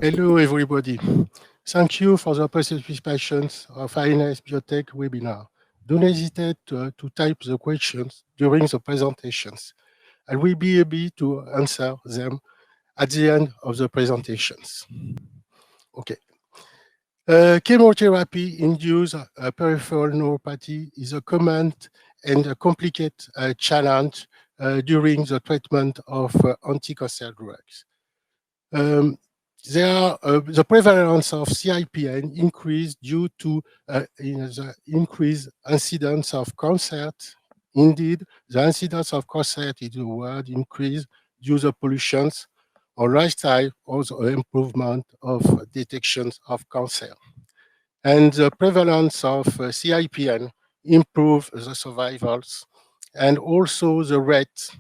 Hello, everybody. Thank you for the participation of INS Biotech webinar. Don't hesitate to type the questions during the presentations. I will be able to answer them at the end of the presentations. Okay. Chemotherapy-induced peripheral neuropathy is a common and a complicated challenge during the treatment of anti-cancer drugs. The prevalence of CIPN increased due to the increased incidence of cancer. Indeed, the incidence of cancer in the world increased due to pollutions or lifestyle, also improvement of detections of cancer. And the prevalence of CIPN improved the survivals and also the rate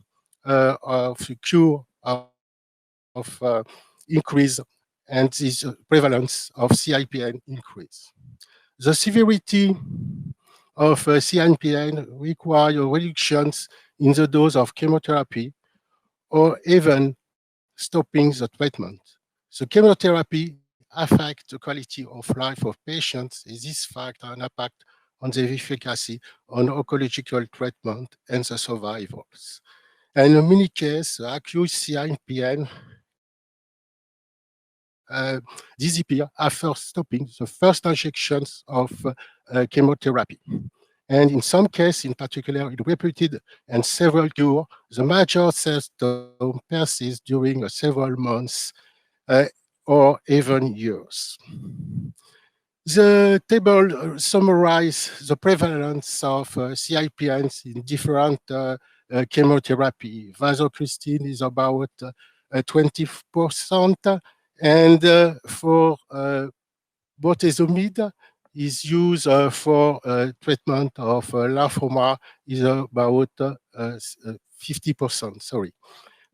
of cure of increase and this prevalence of CIPN increase. The severity of CIPN require reductions in the dose of chemotherapy or even stopping the treatment. So chemotherapy affects the quality of life of patients, and this fact an impact on the efficacy on oncological treatment and the survivals. And in many cases, acute CIPN disappear after stopping the first injections of chemotherapy. And in some cases, in particular, it repeated and several cure, the major symptom persists during several months or even years. The table summarizes the prevalence of CIPNs in different chemotherapy. Vasopressin is about 20%, and for bortezomib is used for treatment of lymphoma is about 50%, sorry.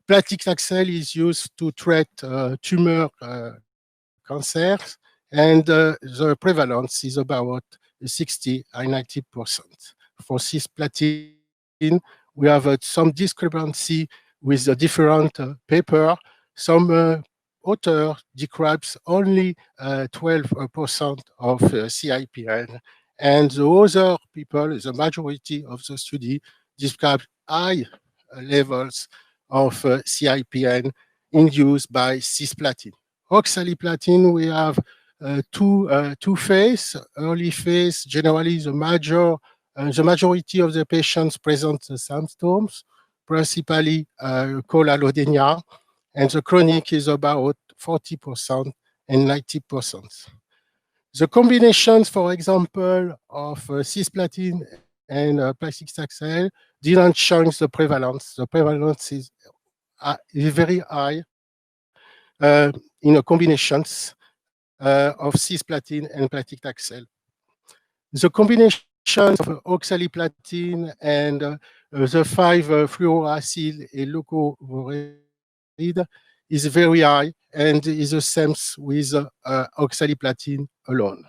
Paclitaxel is used to treat tumor cancers, and the prevalence is about 60 and 90%. For cisplatin, we have some discrepancy with the different paper. Some author describes only 12% of CIPN, and the other people, the majority of the study, describe high levels of CIPN induced by cisplatin. Oxaliplatin, we have two phases. Early phase, generally the majority of the patients present the symptoms, principally choroideremia, and the chronic is about 40% and 90%. The combinations, for example, of cisplatin and paclitaxel didn't change the prevalence. The prevalence is very high in the combinations of cisplatin and paclitaxel. The combinations of oxaliplatin and the 5-fluorouracil and leucovorid is very high and is the same with oxaliplatin alone.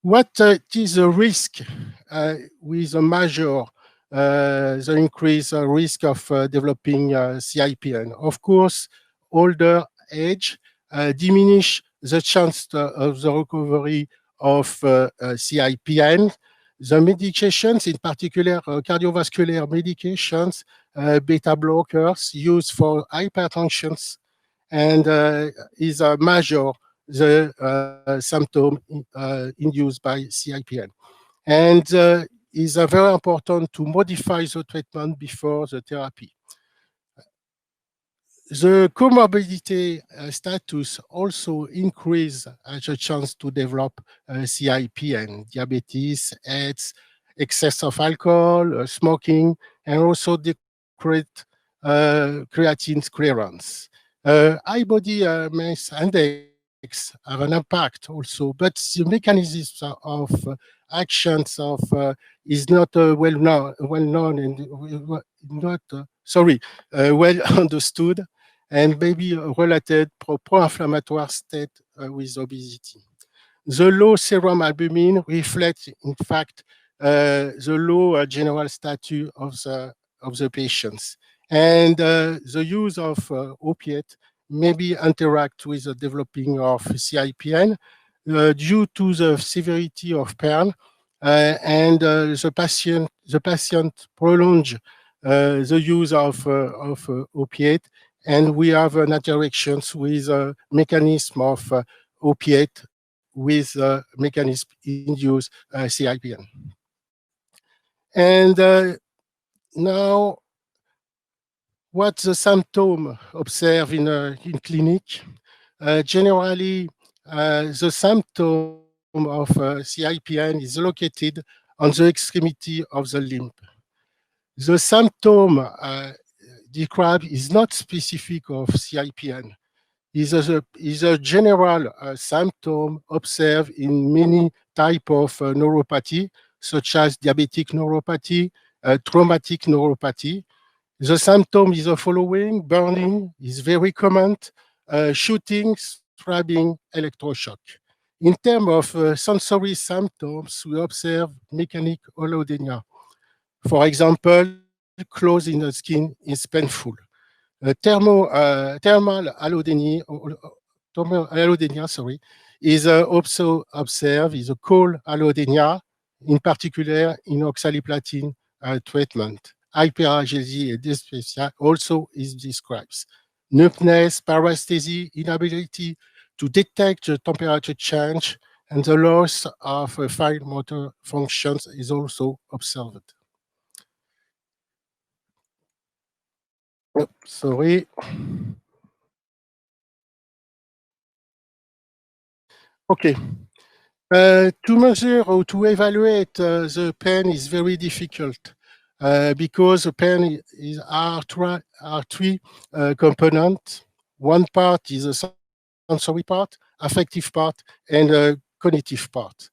What is the risk with a measure the increased risk of developing CIPN? Of course, older age diminish the chance of the recovery of CIPN. The medications, in particular cardiovascular medications, beta blockers used for hypertension, and is a measure the symptom induced by CIPN. And is very important to modify the treatment before the therapy. The comorbidity status also increase the chance to develop CIPN, diabetes, AIDS, excess of alcohol, smoking, and also decreased creatine clearance. High body mass index have an impact also, but the mechanisms of actions of is not well known and not well understood, and maybe related pro-inflammatory state with obesity. The low serum albumin reflects, in fact, the low general status of the patients, and the use of opiate maybe interact with the developing of CIPN due to the severity of pain and the patient prolonge the use of opiate, and we have an interaction with a mechanism of opiate with mechanism induced CIPN. And now, what the symptom observed in clinic? Generally, the symptom of CIPN is located on the extremity of the limb. The symptom described is not specific of CIPN. Is a general symptom observed in many types of neuropathy, such as diabetic neuropathy, traumatic neuropathy. The symptom is the following: burning is very common, shootings, throbbing, electroshock. In terms of sensory symptoms, we observe mechanic allodynia. For example, clothes in the skin is painful. Thermal allodynia, is also observed is a cold allodynia, in particular in oxaliplatin treatment. Hyperalgesia and dyspepsia also is described. Numbness, paresthesia, inability to detect the temperature change, and the loss of fine motor functions is also observed. Oh, sorry. Okay. To measure or to evaluate the pain is very difficult because the pain are three components. One part is a sensory part, affective part, and a cognitive part.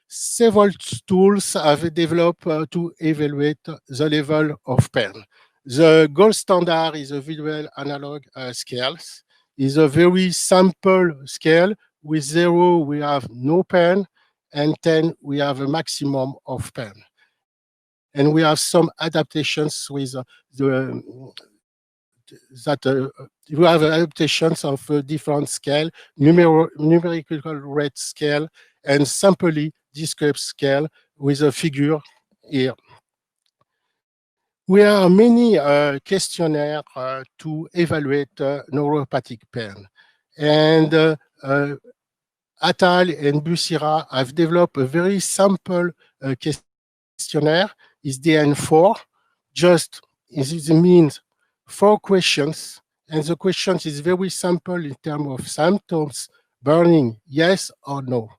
Several tools have developed to evaluate the level of pain. The gold standard is a visual analog scales. It's a very simple scale. With 0, we have no pain, and 10, we have a maximum of pain. And we have some adaptations with we have adaptations of different scale, numerical rate scale, and simply discrete scale with a figure here. We have many questionnaires to evaluate neuropathic pain. And Attal and Bussira have developed a very simple questionnaire. It's DN4. Just it means 4 questions, and the questions is very simple in terms of symptoms: burning, yes or no;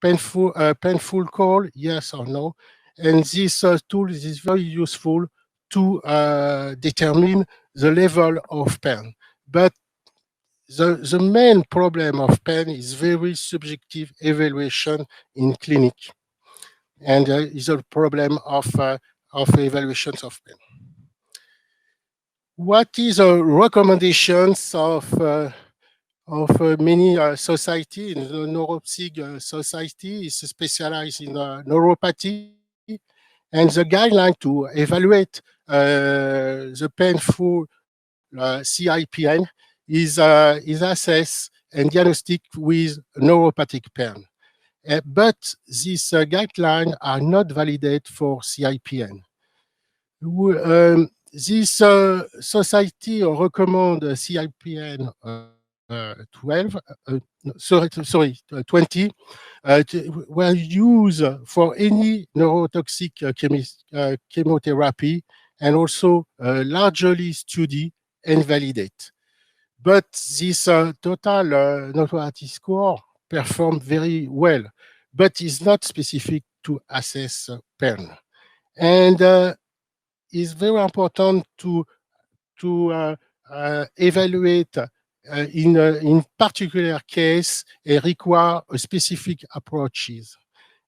painful cold, yes or no. And this tool is very useful to determine the level of pain. But the main problem of pain is very subjective evaluation in clinic, and is a problem of evaluations of pain. What is the recommendations of many society? The Neuropsych Society is specialized in neuropathy, and the guideline to evaluate the painful CIPN is assessed and diagnostic with neuropathic pain. But these guidelines are not validated for CIPN. This society recommend CIPN 20 were used for any neurotoxic chemotherapy, and also largely studied and validate. But this total notoriety score performed very well, but is not specific to assess pain. And it's very important to evaluate in particular case and require a specific approaches.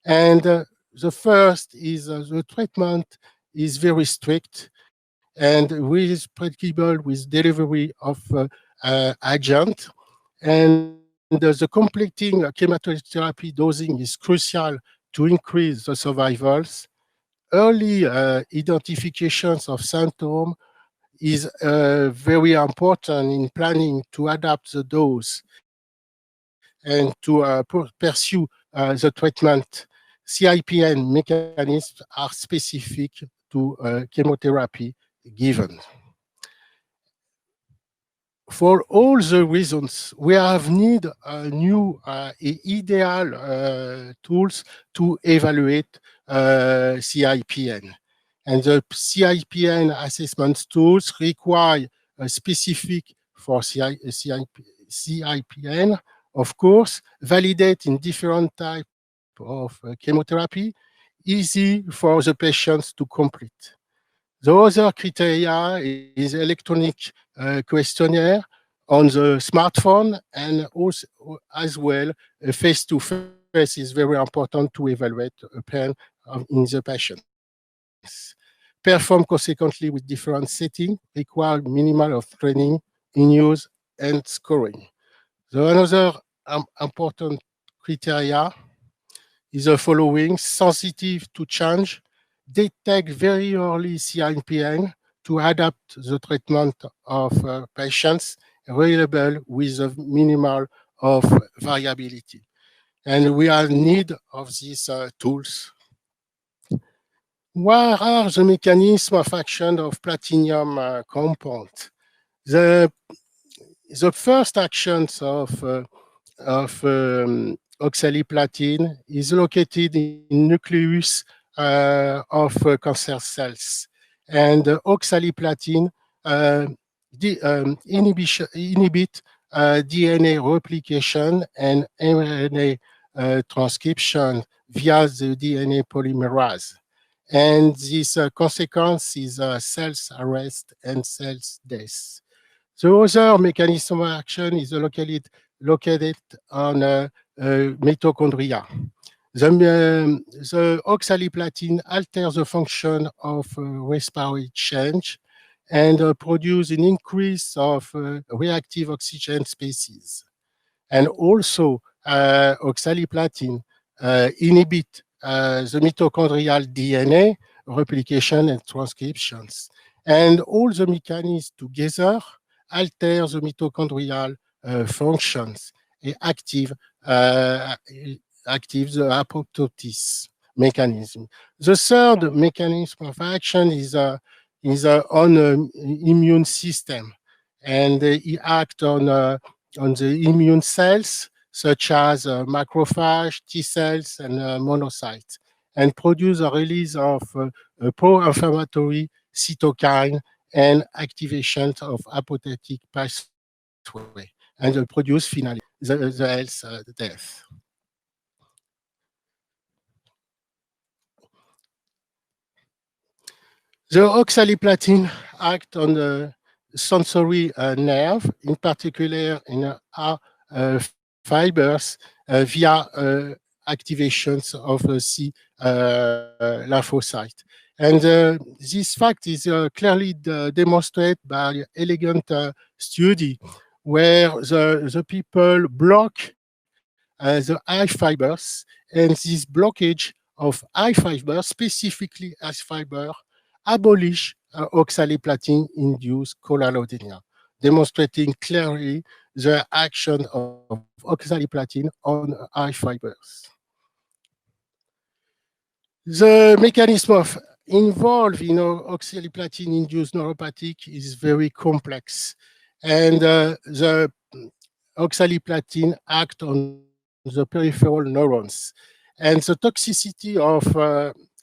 And the first is the treatment is very strict and is predictable with delivery of agent. And the completing chemotherapy dosing is crucial to increase the survivals. Early identifications of symptoms is very important in planning to adapt the dose and to pursue the treatment. CIPN mechanisms are specific to chemotherapy given. For all the reasons, we have need new ideal tools to evaluate CIPN. And the CIPN assessment tools require specific for CIPN, of course, validate in different types of chemotherapy, easy for the patients to complete. The other criteria is electronic questionnaire on the smartphone, and also as well face-to-face is very important to evaluate a pain in the patients. Perform consequently with different settings, require minimal of training in use and scoring. The another important criteria is the following: sensitive to change, detect very early CIPN to adapt the treatment of patients, reliable with a minimal of variability. And we are in need of these tools. What are the mechanisms of action of platinum compound? The first actions of oxaliplatin is located in nucleus of cancer cells, and oxaliplatin inhibit DNA replication and mRNA transcription via the DNA polymerase. And this consequence is cells arrest and cells death. The other mechanism of action is located on mitochondria. The oxaliplatin alters the function of respiratory change and produce an increase of reactive oxygen species. And also, oxaliplatin inhibit the mitochondrial DNA replication and transcriptions. And all the mechanisms together alter the mitochondrial functions and active the apoptosis mechanism. The third mechanism of action is on the immune system, and it acts on the immune cells such as macrophage, T cells, and monocytes, and produce a release of pro-inflammatory cytokine and activation of apoptotic pathway, and produce finally the health death. The oxaliplatin act on the sensory nerve, in particular in fibers via activations of C lymphocyte. And this fact is clearly demonstrated by elegant study where the people block the eye fibers, and this blockage of eye fibers, specifically eye fiber, abolish oxaliplatin-induced choroideremia, demonstrating clearly the action of oxaliplatin on eye fibers. The mechanism of involved in oxaliplatin-induced neuropathic is very complex, and the oxaliplatin act on the peripheral neurons, and the toxicity of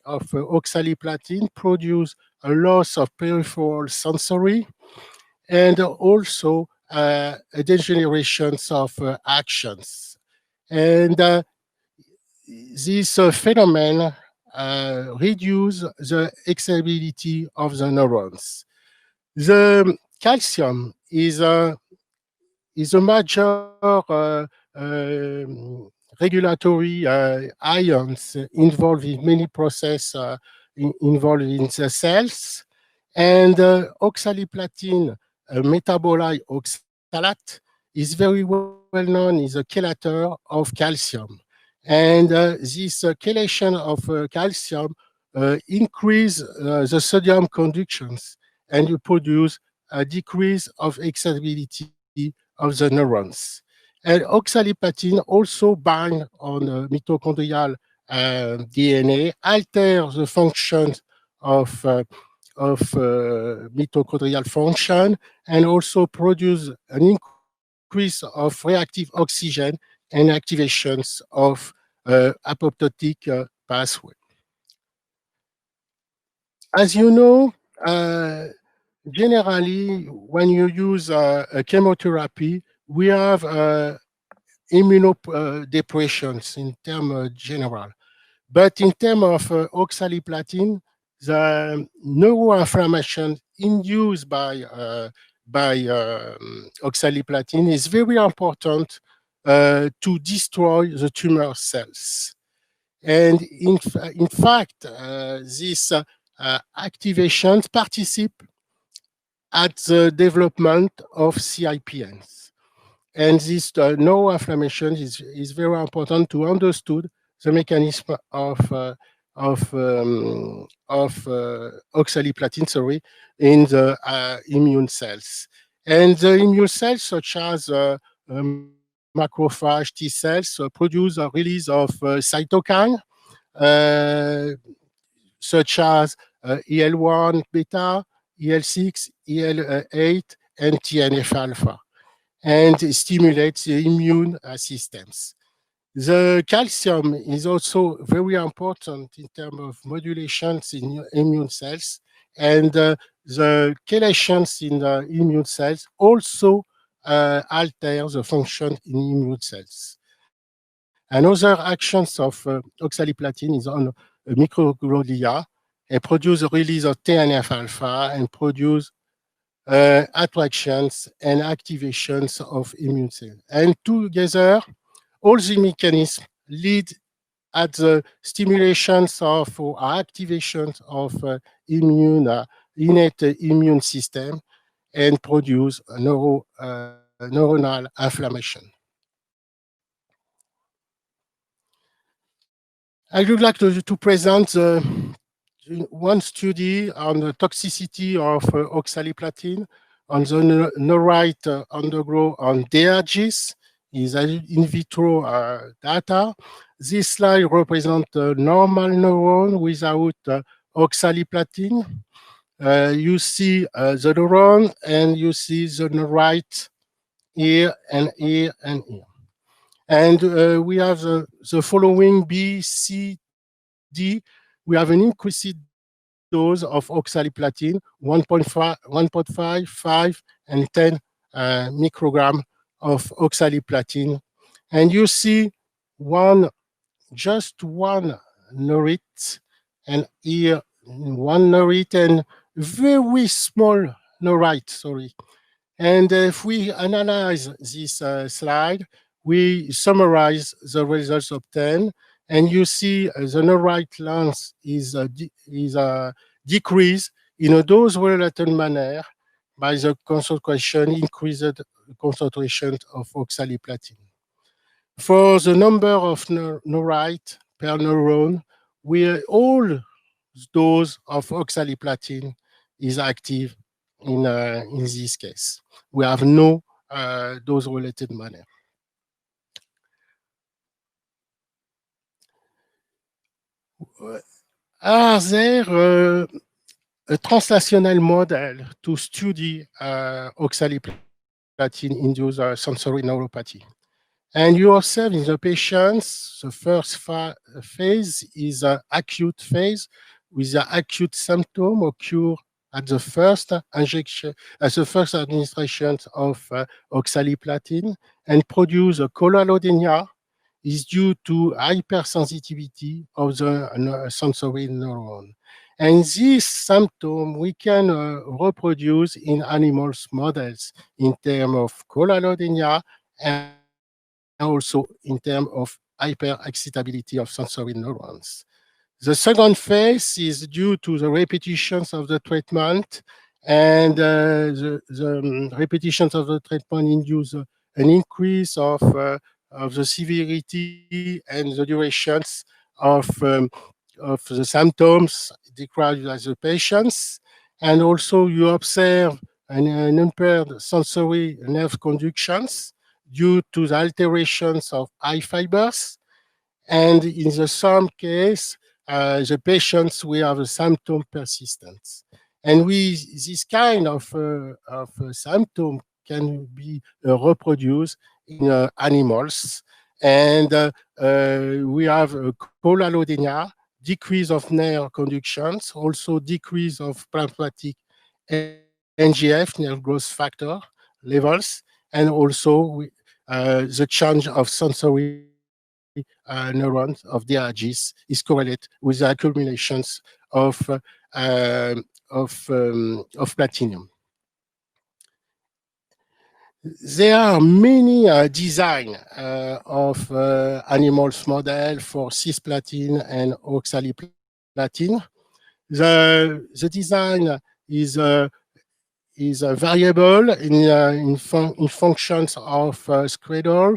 oxaliplatin produce a loss of peripheral sensory and also a degeneration of actions. And this phenomenon reduce the excitability of the neurons. The calcium is a major regulatory ions involved in many processes involved in the cells, and oxaliplatin metabolite oxalate is very well known as a chelator of calcium. And this chelation of calcium increase the sodium conductions, and you produce a decrease of excitability of the neurons. And oxaliplatin also binds on mitochondrial DNA, alters the functions of mitochondrial function, and also produce an increase of reactive oxygen and activations of apoptotic pathway. As you know, generally, when you use a chemotherapy, we have immunodepressions in terms general. But in terms of oxaliplatin, the neuroinflammation induced by oxaliplatin is very important to destroy the tumor cells. And in fact, these activations participate at the development of CIPNs. And this neuroinflammation is very important to understand the mechanism of oxaliplatin, in the immune cells. And the immune cells, such as macrophage T cells, produce a release of cytokine, such as IL-1 beta, IL-6, IL-8, and TNF-alpha, and stimulates the immune systems. The calcium is also very important in terms of modulations in immune cells, and the chelations in the immune cells also alter the function in immune cells. Another actions of oxaliplatin is on microglia, and produce a release of TNF-alpha and produce attractions and activations of immune cells. And together, all the mechanisms lead at the stimulations of or activations of innate immune system and produce neuronal inflammation. I would like to present one study on the toxicity of oxaliplatin on the right undergo on DRGs is in vitro data. This slide represents a normal neuron without oxaliplatin. You see the neuron, and you see the right here and here and here. And we have the following B, C, D. We have an increased dose of oxaliplatin, 1.5, 5, and 10 microgram of oxaliplatin. And you see just one neurite, and here one neurite and very small neurite, sorry. And if we analyze this slide, we summarize the results obtained, and you see the neurite length is decreased in a dose-related manner by the concentration, increased concentration of oxaliplatin. For the number of neurite per neuron, all dose of oxaliplatin is active in this case. We have no dose-related manner. Are there a translational model to study oxaliplatin-induced sensory neuropathy? And you observe in the patients, the first phase is an acute phase with the acute symptom occur at the first injection, at the first administration of oxaliplatin, and produce a choroidinia is due to hypersensitivity of the sensory neuron. And this symptom we can reproduce in animals models in terms of choroidinia and also in terms of hyperexcitability of sensory neurons. The second phase is due to the repetitions of the treatment, and the repetitions of the treatment induce an increase of the severity and the durations of the symptoms described by the patients. And also you observe and impaired sensory nerve conductions due to the alterations of eye fibers. And in the some case, the patients will have a symptom persistence. And this kind of symptom can be reproduced in animals. And we have chorallodynia, decrease of nerve conductions, also decrease of plasmatic NGF, nerve growth factor levels, and also the change of sensory neurons of DRGs is correlated with the accumulations of platinum. There are many design of animals model for cisplatin and oxaliplatin. The design is variable in functions of cradle,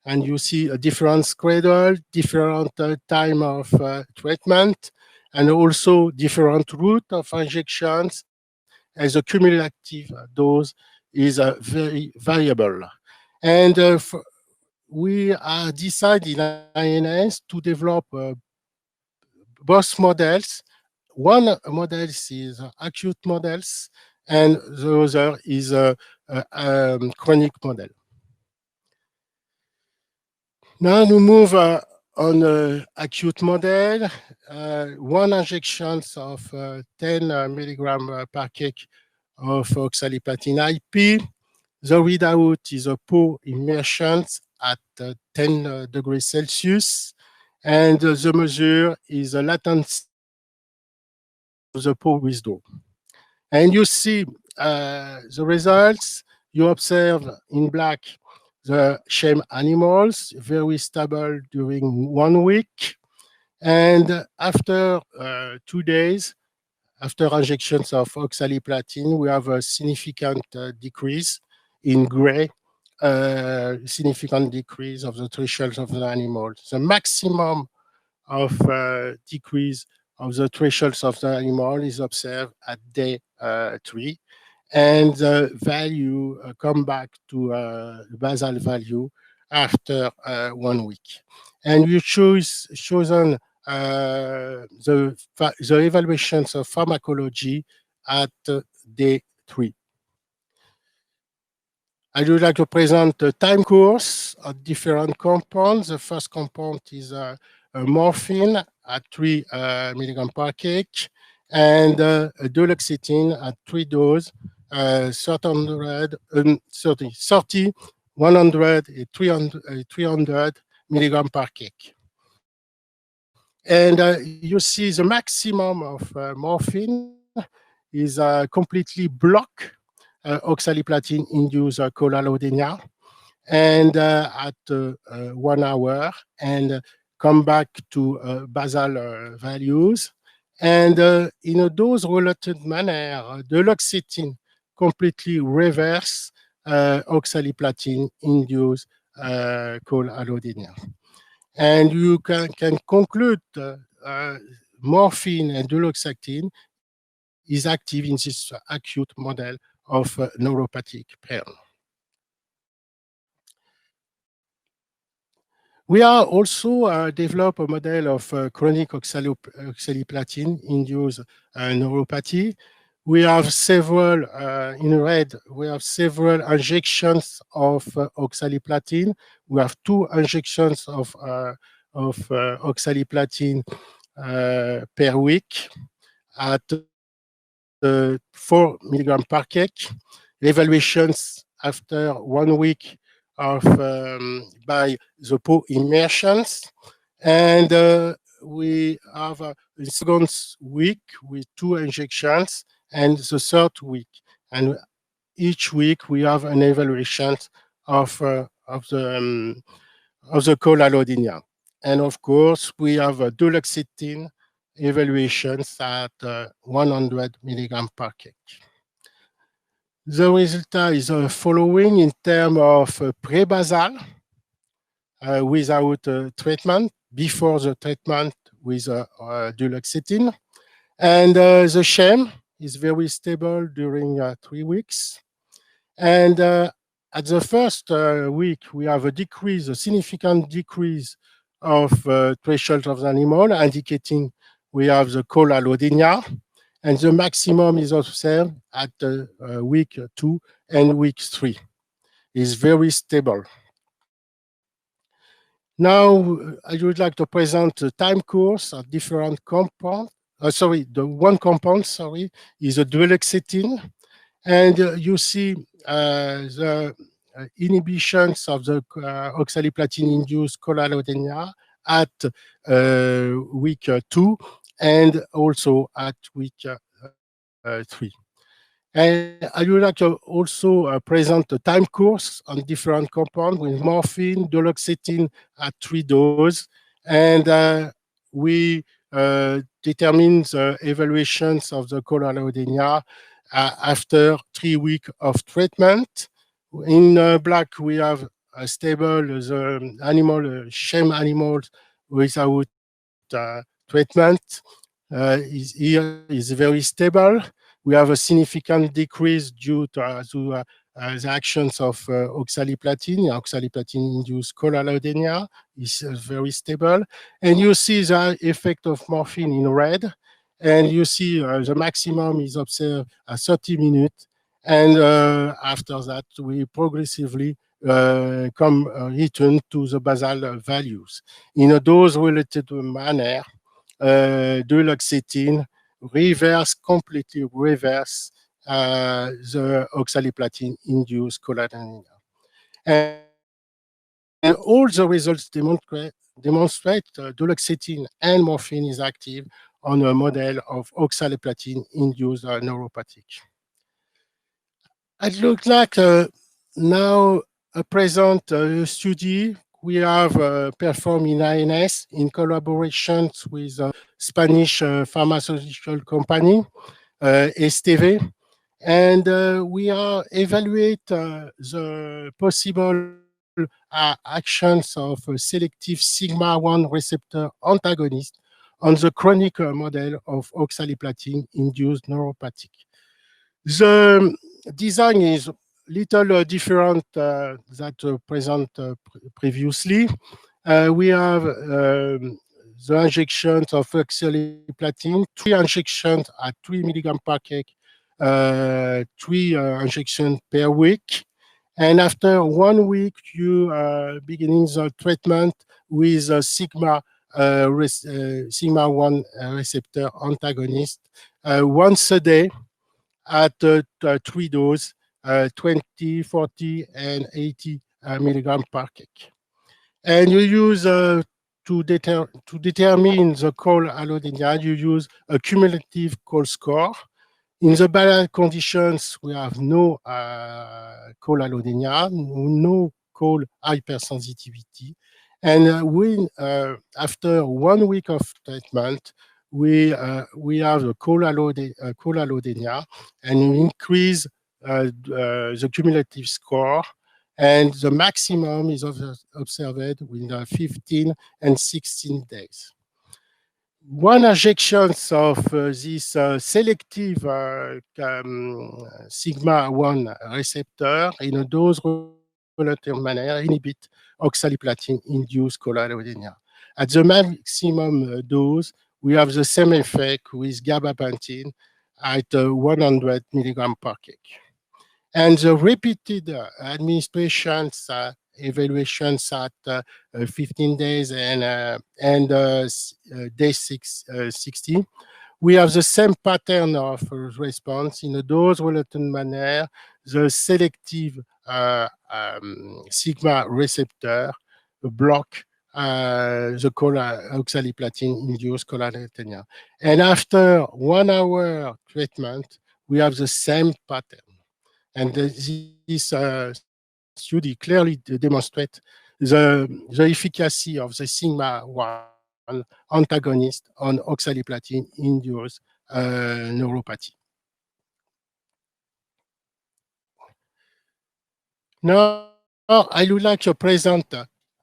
and you see a different cradle, different time of treatment, and also different route of injections, as a cumulative dose is very variable. And we are deciding in INS to develop both models. One model is acute models, and the other is a chronic model. Now we move on acute model. One injection of 10 milligram per kg of oxaliplatin IP. The readout is a pore immersion at 10 degrees Celsius, and the measure is a latency of the pore withdrawal. And you see the results. You observe in black the sham animals, very stable during 1 week. And after 2 days, after injections of oxaliplatin, we have a significant decrease in gray, significant decrease of the thresholds of the animals. The maximum of decrease of the thresholds of the animal is observed at day 3, and the value come back to basal value after 1 week. And we chosen the evaluations of pharmacology at day 3. I would like to present the time course of different compounds. The first compound is morphine at 3 milligram per kg, and duloxetine at 3 doses, 30, 100, 300 milligram per kg. And you see the maximum of morphine is completely block oxaliplatin-induced chorallodynia, and at 1 hour, and come back to basal values. And in a dose-related manner, duloxetine completely reverse oxaliplatin-induced chorallodynia. And you can conclude morphine and duloxetine is active in this acute model of neuropathic pain. We are also develop a model of chronic oxaliplatin-induced neuropathy. We have several, in red, we have several injections of oxaliplatin. We have 2 injections of oxaliplatin per week at 4 milligram per kg. Evaluations after 1 week of by the pore immersions, and we have the second week with 2 injections, and the third week, and each week we have an evaluation of the chorallodynia. And of course, we have a duloxetine evaluations at 100 milligram per kg. The result is following in terms of pre-basal without treatment, before the treatment with duloxetine, and the sham is very stable during 3 weeks. And at the first week, we have a significant decrease of threshold of the animal, indicating we have the cholalodenia, and the maximum is observed at week 2 and week 3. It's very stable. Now, I would like to present the time course of different compounds. The one compound, is a duloxetine. And you see the inhibitions of the oxaliplatin-induced cholalodenia at week 2 and also at week 3. And I would like to also present the time course on different compounds with morphine, duloxetine at 3 doses. And we determine the evaluations of the cholalodenia after 3 weeks of treatment. In black, we have stable the animal, sham animals without treatment. Here is very stable. We have a significant decrease due to the actions of oxaliplatin. Oxaliplatin-induced cholalodenia is very stable. And you see the effect of morphine in red. And you see the maximum is observed at 30 minutes. And after that, we progressively return to the basal values. In a dose-related manner, duloxetine completely reverse the oxaliplatin-induced cholalodenia. And all the results demonstrate duloxetine and morphine is active on a model of oxaliplatin-induced neuropathic. It looks like now a present study we have performed in INS in collaboration with a Spanish pharmaceutical company, Esteve. And we are evaluate the possible actions of a selective sigma-1 receptor antagonist on the chronic model of oxaliplatin-induced neuropathic. The design is little different that present previously. We have the injections of oxaliplatin, 3 injections at 3 milligrams per kg, 3 injections per week. And after 1 week, you beginning the treatment with a sigma-1 receptor antagonist once a day at 3 doses, 20, 40, and 80 milligrams per kg. And you use to determine the cholalodenia, you use a cumulative choL score. In the balanced conditions, we have no cholalodenia, no chol hypersensitivity. And after 1 week of treatment, we have the cholalodenia and increase the cumulative score, and the maximum is observed within 15 and 16 days. 1 injection of this selective sigma-1 receptor in a dose-related manner inhibit oxaliplatin-induced cholalodenia. At the maximum dose, we have the same effect with gabapentin at 100 milligrams per kg. And the repeated administrations, evaluations at 15 days and day 60, we have the same pattern of response in a dose-related manner. The selective sigma receptor block the oxaliplatin-induced cholalodenia. And after 1 hour treatment, we have the same pattern. And this study clearly demonstrates the efficacy of the sigma-1 antagonist on oxaliplatin-induced neuropathy. Now, I would like to present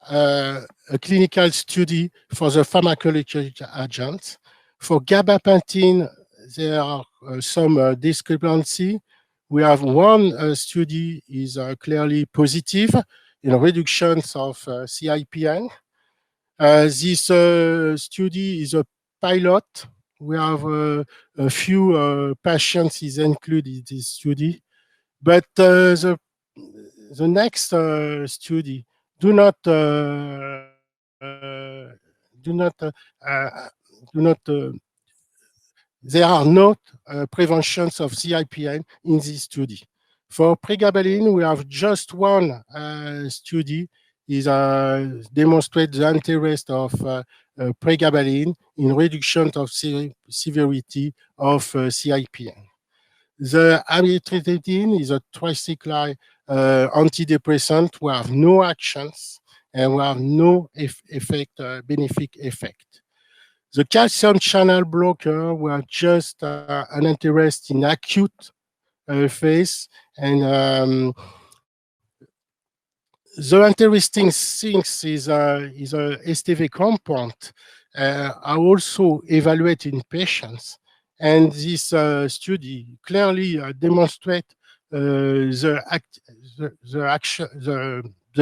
a clinical study for the pharmacological agents. For gabapentin, there are some discrepancy. We have one study is clearly positive in reductions of CIPN. This study is a pilot. We have a few patients is included in this study, but the next study do not there are no preventions of CIPN in this study. For pregabalin, we have just one study is demonstrate the interest of pregabalin in reduction of severity of CIPN. The amitriptyline is a tricyclic antidepressant. We have no actions and we have no effect, benefit effect. The calcium channel blocker were just an interest in acute phase, and the interesting things is a STV compound are also evaluated in patients, and this study clearly demonstrate the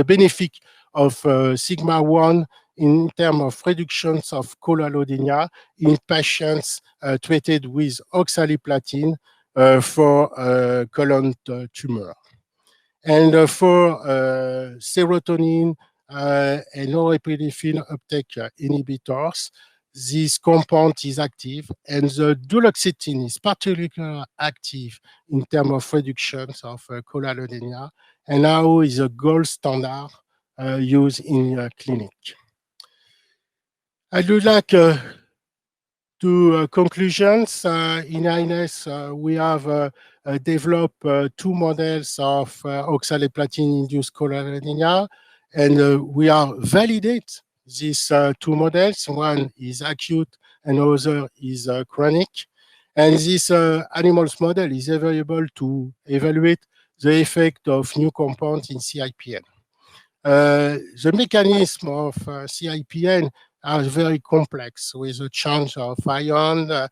benefit of sigma-1 in terms of reductions of choroidinia in patients treated with oxaliplatin for colon tumor. And for serotonin and norepinephrine uptake inhibitors, this compound is active, and the duloxetine is particularly active in terms of reductions of choroidinia, and now is a gold standard used in clinic. I would like to conclusions. In INS, we have developed two models of oxaliplatin-induced choroidinia, and we are validate these two models. One is acute and other is chronic. And this animals model is available to evaluate the effect of new compounds in CIPN. The mechanism of CIPN are very complex with a change of ion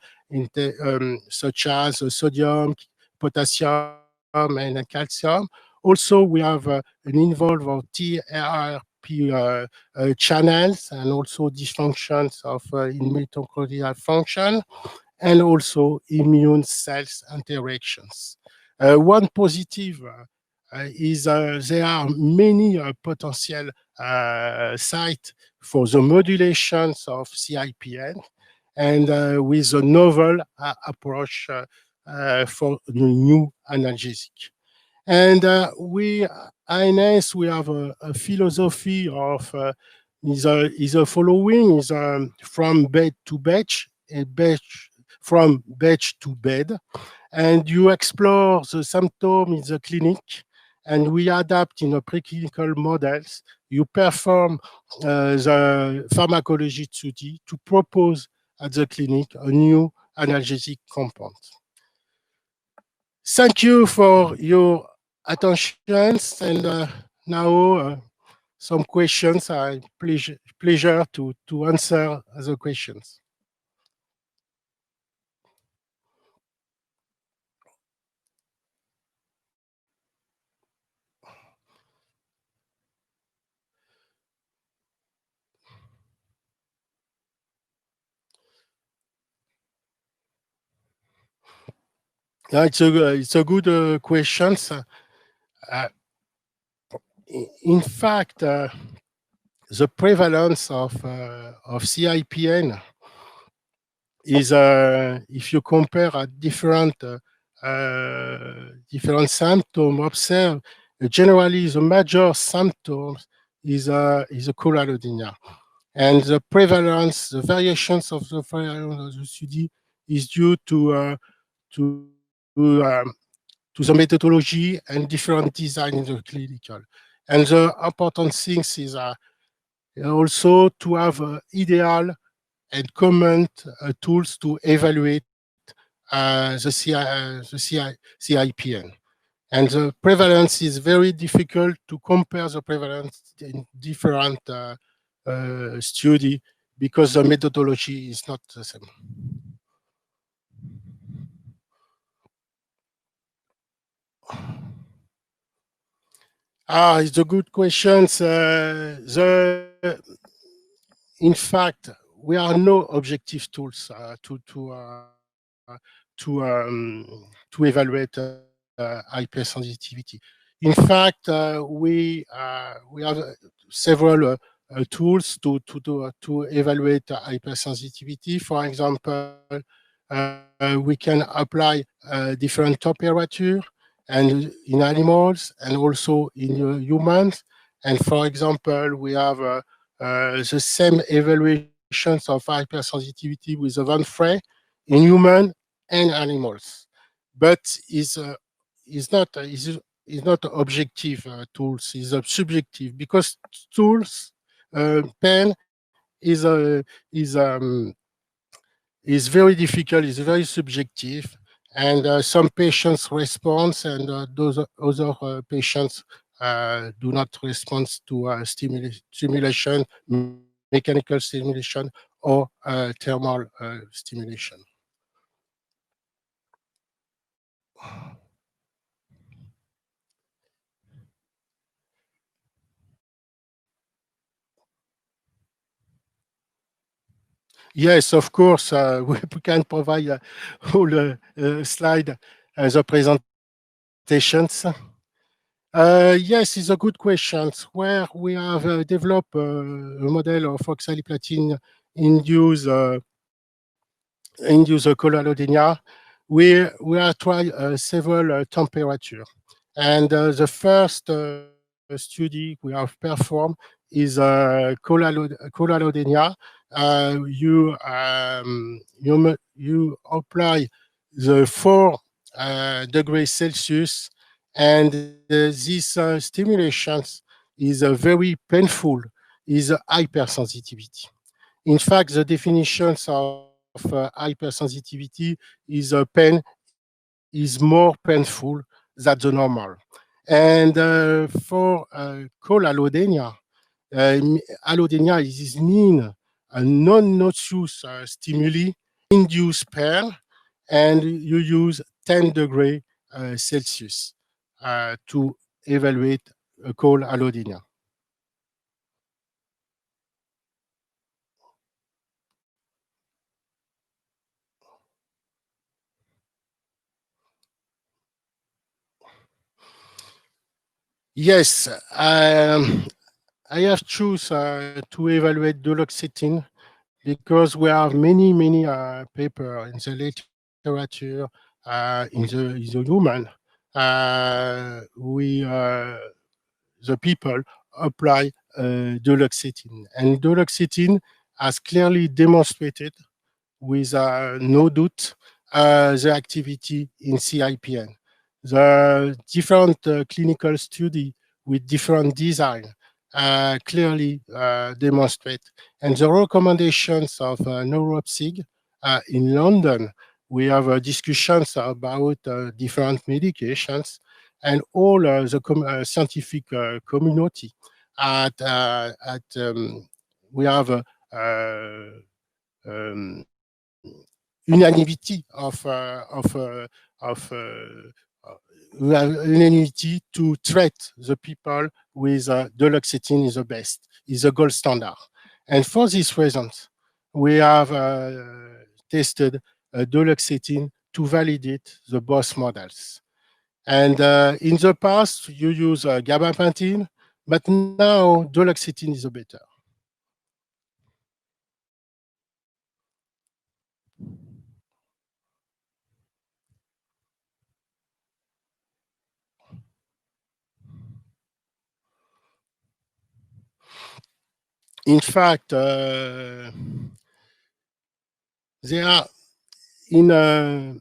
such as sodium, potassium, and calcium. Also, we have an involved of TRP channels and also dysfunctions of in mitochondrial function, and also immune cells interactions. One positive is there are many potential sites for the modulations of CIPN, and with a novel approach for the new analgesic. And INS, we have a philosophy of is a following is from bed to batch, from batch to bed, and you explore the symptom in the clinic, and we adapt in a preclinical models. You perform the pharmacology study to propose at the clinic a new analgesic compound. Thank you for your attention, and now some questions. I pleasure to answer the questions. Yeah, it's a good question. In fact, the prevalence of CIPN is, if you compare at different symptoms observed, generally the major symptoms is a choroidinia, and the prevalence, the variations of the variance of the study is due to the methodology and different design in the clinical. And the important things is also to have ideal and common tools to evaluate the CIPN. And the prevalence is very difficult to compare the prevalence in different studies because the methodology is not the same. It's a good question. In fact, we are no objective tools to evaluate hypersensitivity. In fact, we have several tools to evaluate hypersensitivity. For example, we can apply different temperature and in animals and also in humans. And for example, we have the same evaluations of hypersensitivity with the Van Frey in human and animals, but is not objective tools. Is subjective because tools pain is is um, is very difficult. Is very subjective, and some patients respond, and those other patients do not respond to stimulation, mechanical stimulation, or thermal stimulation. Yes, of course, we can provide all the slide as a presentations. Yes, it's a good question. Where we have developed a model of oxaliplatin induced choroideremia. We have tried several temperature, and the first study we have performed is choroideremia. You apply the 4 degrees Celsius, and this stimulations is very painful, is hypersensitivity. In fact, the definitions of hypersensitivity is pain is more painful than the normal. And for allodynia, allodynia is mean a non-noxious stimuli induce pain, and you use 10 degrees Celsius to evaluate cold allodynia. Yes, I have choose to evaluate duloxetine because we have many paper in the literature in the human. We the people apply duloxetine, and duloxetine has clearly demonstrated with no doubt the activity in CIPN. The different clinical study with different design clearly demonstrate. And the recommendations of NeuroPsych in London, we have discussions about different medications, and all the scientific community we have um, unanimity of unanimity to treat the people with duloxetine is the best, is the gold standard. And for this reason, we have tested duloxetine to validate the both models. And in the past, you use gabapentin, but now duloxetine is better. In fact, they are in a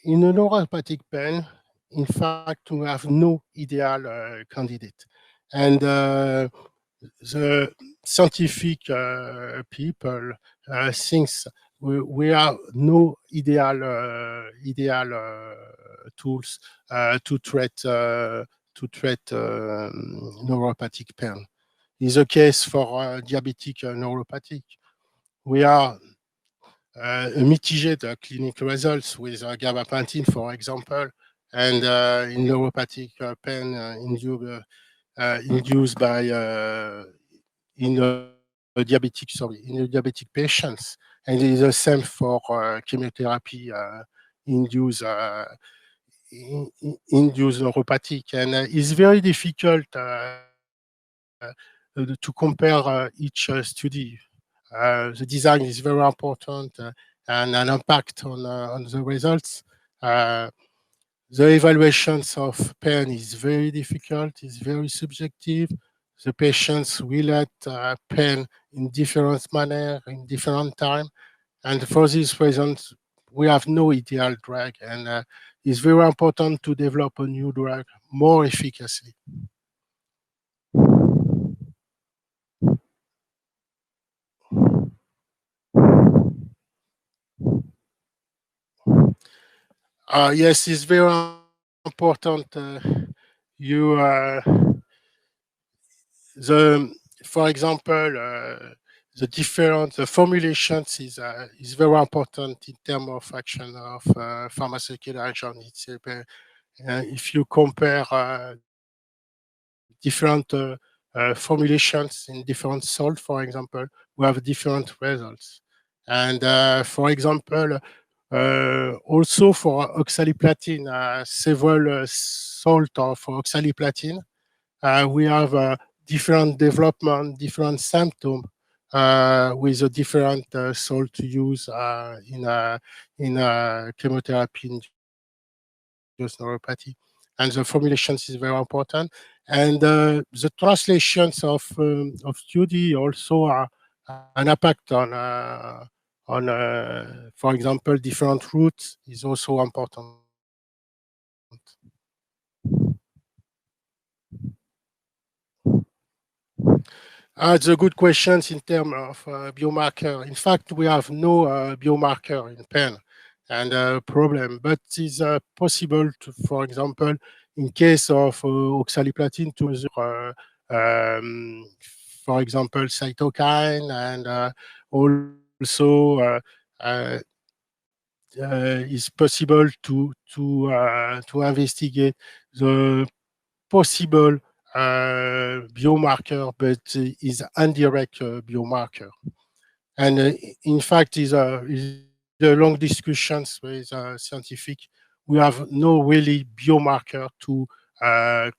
neuropathic pain. In fact, we have no ideal candidate, and the scientific people thinks we have no ideal tools to treat neuropathic pain. Is the case for diabetic neuropathic. We are mitigate clinical results with gabapentin, for example, and in neuropathic pain induced by in a diabetic patients, and it is the same for chemotherapy induced neuropathic, and it's very difficult to compare each study. The design is very important and an impact on the results. The evaluations of pain is very difficult, it's very subjective. The patients will at pain in different manner, in different time. And for these reasons, we have no ideal drug. And it's very important to develop a new drug more efficaciously. Yes, it's very important. You the For example, the formulations is very important in terms of action of pharmaceutical action. If you compare different formulations in different salt, for example, we have different results. And for example, also for oxaliplatin, several salt of oxaliplatin, we have different development, different symptoms with a different salt to use in chemotherapy induced neuropathy. And the formulations is very important. And the translations of study also are an impact on, for example, different routes is also important. It's a good questions in terms of biomarker. In fact, we have no biomarker in pain and problem, but it's possible to, for example, in case of oxaliplatin, to measure, for example, cytokine, and also it's possible to investigate the possible biomarker, but is indirect biomarker. And in fact, is the long discussions with scientific. We have no really biomarker to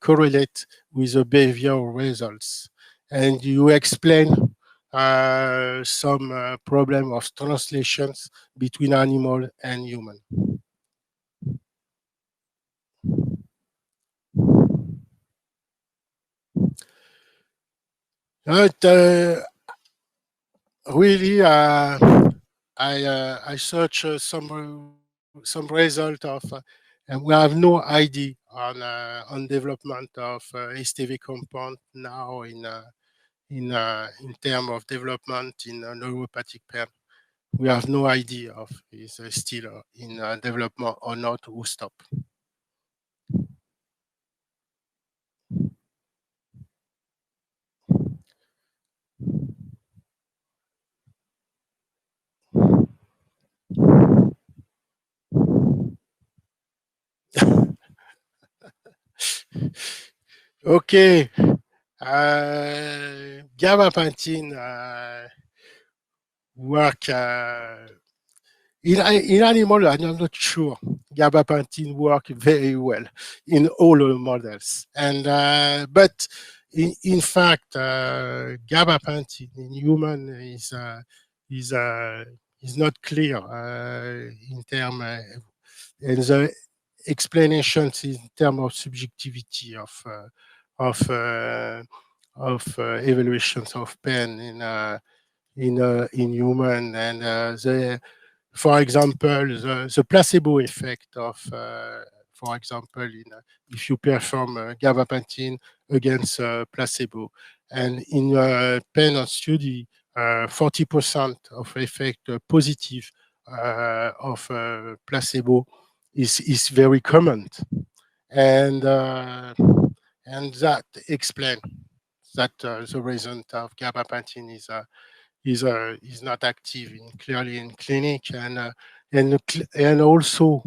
correlate with the behavioral results. And you explain some problem of translations between animal and human. But really, I search some result of, and we have no idea on development of STV compound now in terms of development in neuropathic pain. We have no idea of is still in development or not, who stop. Okay, gabapentin work in animal. I'm not sure gabapentin work very well in all the models, and but in fact, gabapentin in human is not clear in terms and the explanations in terms of subjectivity of evaluations of pain in human, and for example, the placebo effect of, for example, if you perform gabapentin against placebo, and in pain study, 40% of effect positive of placebo is very common, and that explains that the reason of gabapentin is not active clearly in clinic, and also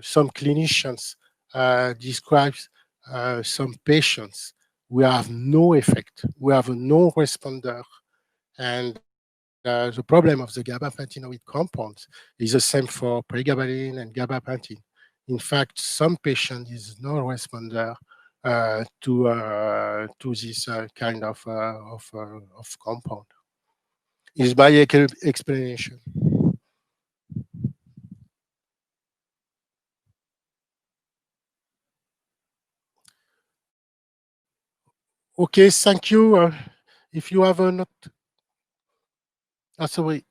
some clinicians describe some patients. We have no effect. We have a non-responder, and the problem of the gabapentinoid compounds is the same for pregabalin and gabapentin. In fact, some patient is no responder to this kind of compound. Is my explanation. Okay, thank you. If you have a note, sorry.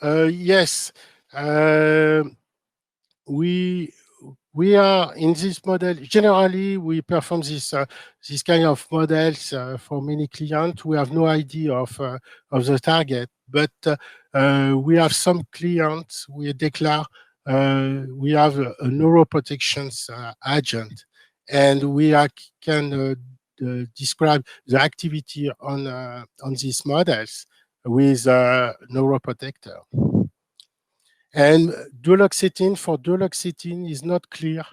Yes, we are in this model. Generally, we perform this kind of models for many clients. We have no idea of the target, but we have some clients. We declare we have a neuroprotection agent, and we can describe the activity on these models with neuroprotector. And duloxetine, for duloxetine is not clear.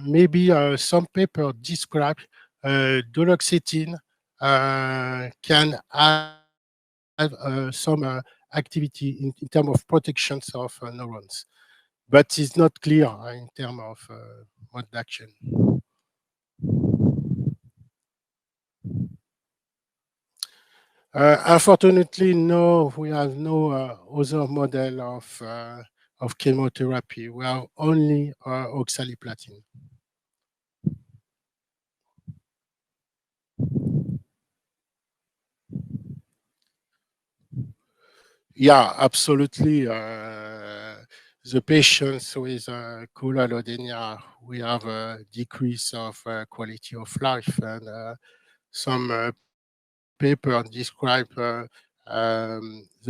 Maybe some paper describe duloxetine can have some activity in terms of protections of neurons, but it's not clear in terms of mode action. Unfortunately, no, we have no other model of chemotherapy. We have only oxaliplatin. Yeah, absolutely. The patients with choroideremia, we have a decrease of quality of life, and some paper describe the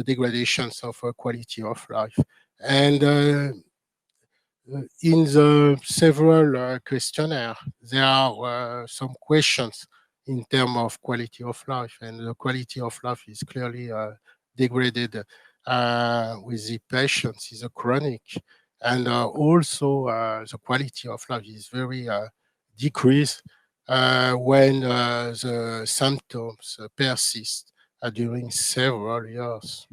degradations of quality of life. And in the several questionnaire, there are some questions in terms of quality of life, and the quality of life is clearly degraded with the patients is a chronic, and also the quality of life is very decreased when the symptoms persist during several years.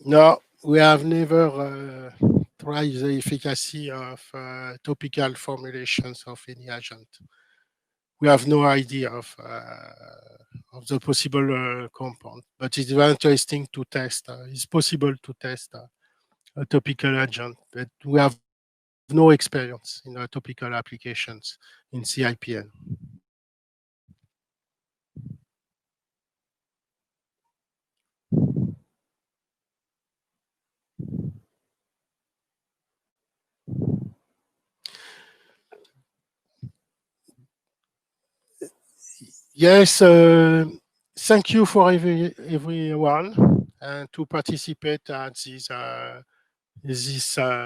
No, we have never tried the efficacy of topical formulations of any agent. We have no idea of the possible compound, but it's very interesting to test. It's possible to test a topical agent, but we have no experience in topical applications in CIPN. Yes, thank you for everyone to participate at this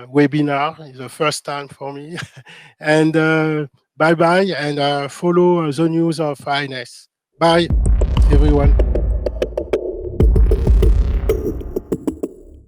webinar. It's the first time for me. And bye-bye, and follow the news of INS. Bye, everyone.